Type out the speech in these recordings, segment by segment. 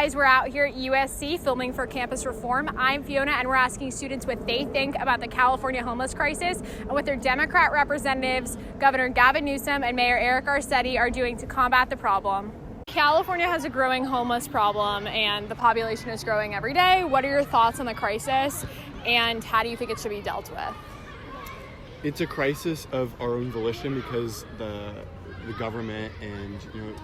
guys, we're out here at USC filming for Campus Reform. I'm Fiona, and we're asking students what they think about the California homeless crisis and what their Democrat representatives, Governor Gavin Newsom and Mayor Eric Garcetti, are doing to combat the problem. California has a growing homeless problem, and the population is growing every day. What are your thoughts on the crisis, and how do you think it should be dealt with? It's a crisis of our own volition because the government and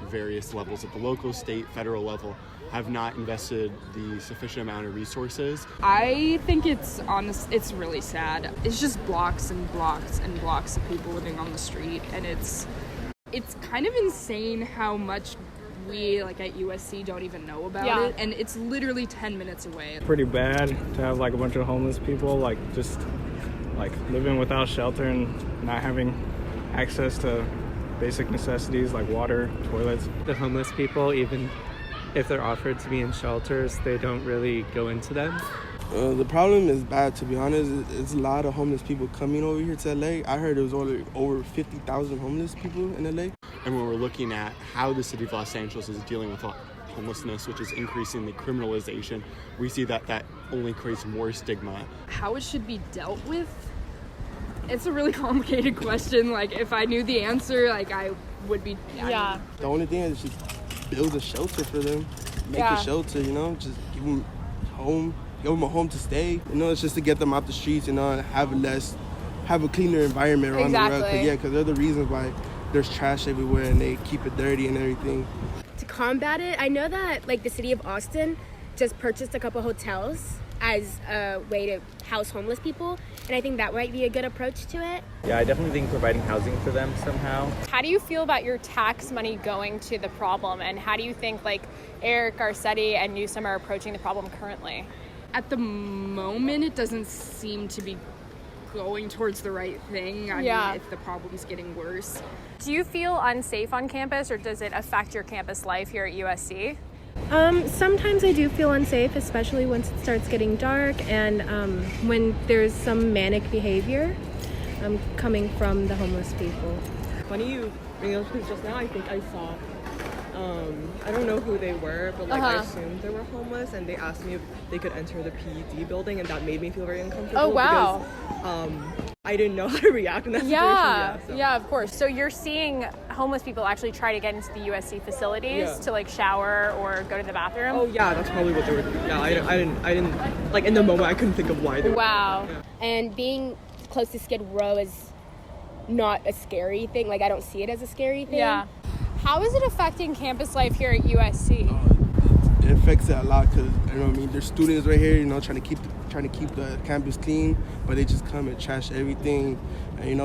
various levels at the local, state, federal level have not invested the sufficient amount of resources. I think it's really sad. It's just blocks and blocks and blocks of people living on the street, and it's kind of insane how much we at USC don't even know about it, and it's literally 10 minutes away. Pretty bad to have a bunch of homeless people just living without shelter and not having access to basic necessities like water, toilets. The homeless people, even if they're offered to be in shelters, they don't really go into them. The problem is bad, to be honest. It's a lot of homeless people coming over here to LA. I heard there was over 50,000 homeless people in LA. And when we're looking at how the city of Los Angeles is dealing with homelessness, which is increasing the criminalization, we see that only creates more stigma. How it should be dealt with? It's a really complicated question. If I knew the answer, I would be... Yeah. The only thing is just build a shelter for them. Make a shelter, just give them a home to stay. It's just to get them out the streets, and have a cleaner environment around the world. Because they're the reasons why there's trash everywhere and they keep it dirty and everything. To combat it, I know that the city of Austin just purchased a couple hotels as a way to house homeless people, and I think that might be a good approach to it. Yeah, I definitely think providing housing for them somehow. How do you feel about your tax money going to the problem, and how do you think Eric Garcetti and Newsom are approaching the problem currently? At the moment, it doesn't seem to be going towards the right thing. I mean, if the problem's getting worse. Do you feel unsafe on campus, or does it affect your campus life here at USC? Sometimes I do feel unsafe, especially once it starts getting dark and when there's some manic behavior coming from the homeless people. Funny you bring those because just now I think I saw, I don't know who they were, but I assumed they were homeless, and they asked me if they could enter the PED building, and that made me feel very uncomfortable. Oh, wow. Because, I didn't know how to react in that situation. Yeah, of course. So you're seeing homeless people actually try to get into the USC facilities to shower or go to the bathroom? Oh yeah, that's probably what they were doing. Yeah, I didn't in the moment I couldn't think of why they were. Wow. Yeah. And being close to Skid Row is not a scary thing. I don't see it as a scary thing. Yeah. How is it affecting campus life here at USC? It affects it a lot because there's students right here, trying to keep the campus clean, but they just come and trash everything. And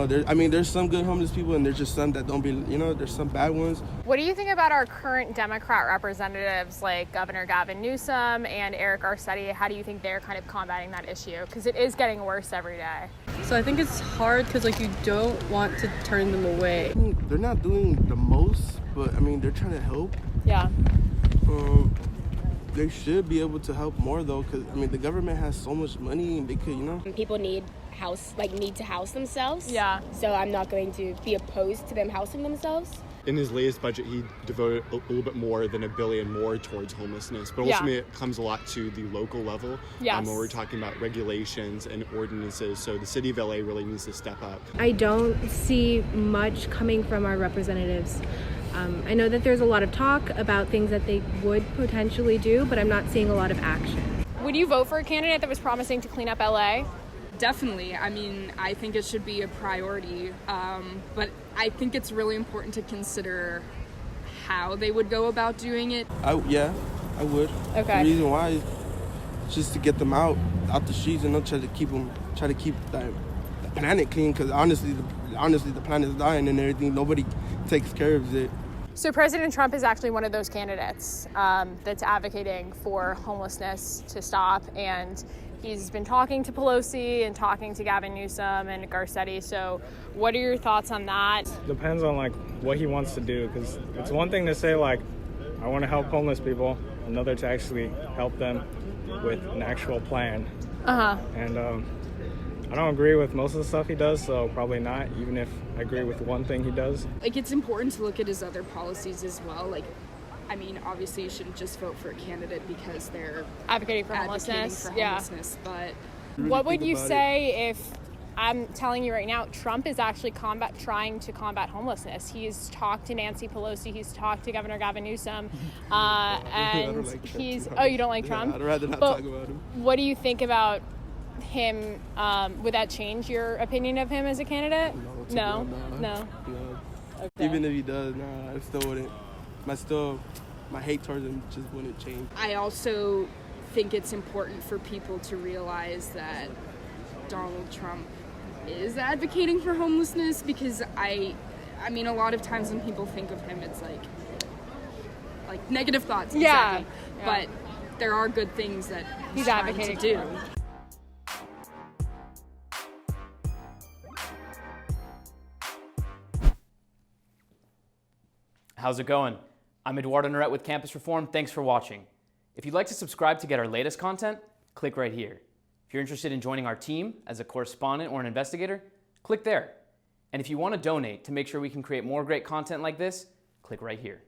there's some good homeless people, and there's just some that don't be. There's some bad ones. What do you think about our current Democrat representatives like Governor Gavin Newsom and Eric Garcetti? How do you think they're kind of combating that issue? Because it is getting worse every day. So I think it's hard because you don't want to turn them away. They're not doing the most, but they're trying to help. Yeah. They should be able to help more though, because the government has so much money, and they could, People need to house themselves. Yeah. So I'm not going to be opposed to them housing themselves. In his latest budget, he devoted a little bit more than $1 billion more towards homelessness, but ultimately it comes a lot to the local level. Yes. When we're talking about regulations and ordinances, so the city of LA really needs to step up. I don't see much coming from our representatives. I know that there's a lot of talk about things that they would potentially do, but I'm not seeing a lot of action. Would you vote for a candidate that was promising to clean up LA? Definitely. I think it should be a priority, but I think it's really important to consider how they would go about doing it. I would. Okay. The reason why is just to get them out the streets and try to keep the planet clean, because honestly the planet is dying and everything. Nobody takes care of it. So President Trump is actually one of those candidates that's advocating for homelessness to stop, and he's been talking to Pelosi and talking to Gavin Newsom and Garcetti. So what are your thoughts on that? Depends on what he wants to do, because it's one thing to say I want to help homeless people, another to actually help them with an actual plan. And I don't agree with most of the stuff he does, so probably not, even if I agree with one thing he does. It's important to look at his other policies as well. I mean, obviously you shouldn't just vote for a candidate because they're advocating for advocating homelessness. for homelessness, but What would you say if, I'm telling you right now, Trump is actually trying to combat homelessness. He's talked to Nancy Pelosi, he's talked to Governor Gavin Newsom, and I don't like Trump he's, too oh, hard. you don't like Trump? I'd rather not But talk about him. what do you think about him? Would that change your opinion of him as a candidate? No. Okay. Even if he does, nah, I still wouldn't. My hate towards him just wouldn't change. I also think it's important for people to realize that Donald Trump is advocating for homelessness, because I mean, a lot of times when people think of him, it's like negative thoughts. Yeah. Exactly. But there are good things that he's trying advocating to do. How's it going? I'm Eduardo Norette with Campus Reform. Thanks for watching. If you'd like to subscribe to get our latest content, click right here. If you're interested in joining our team as a correspondent or an investigator, click there. And if you want to donate to make sure we can create more great content like this, click right here.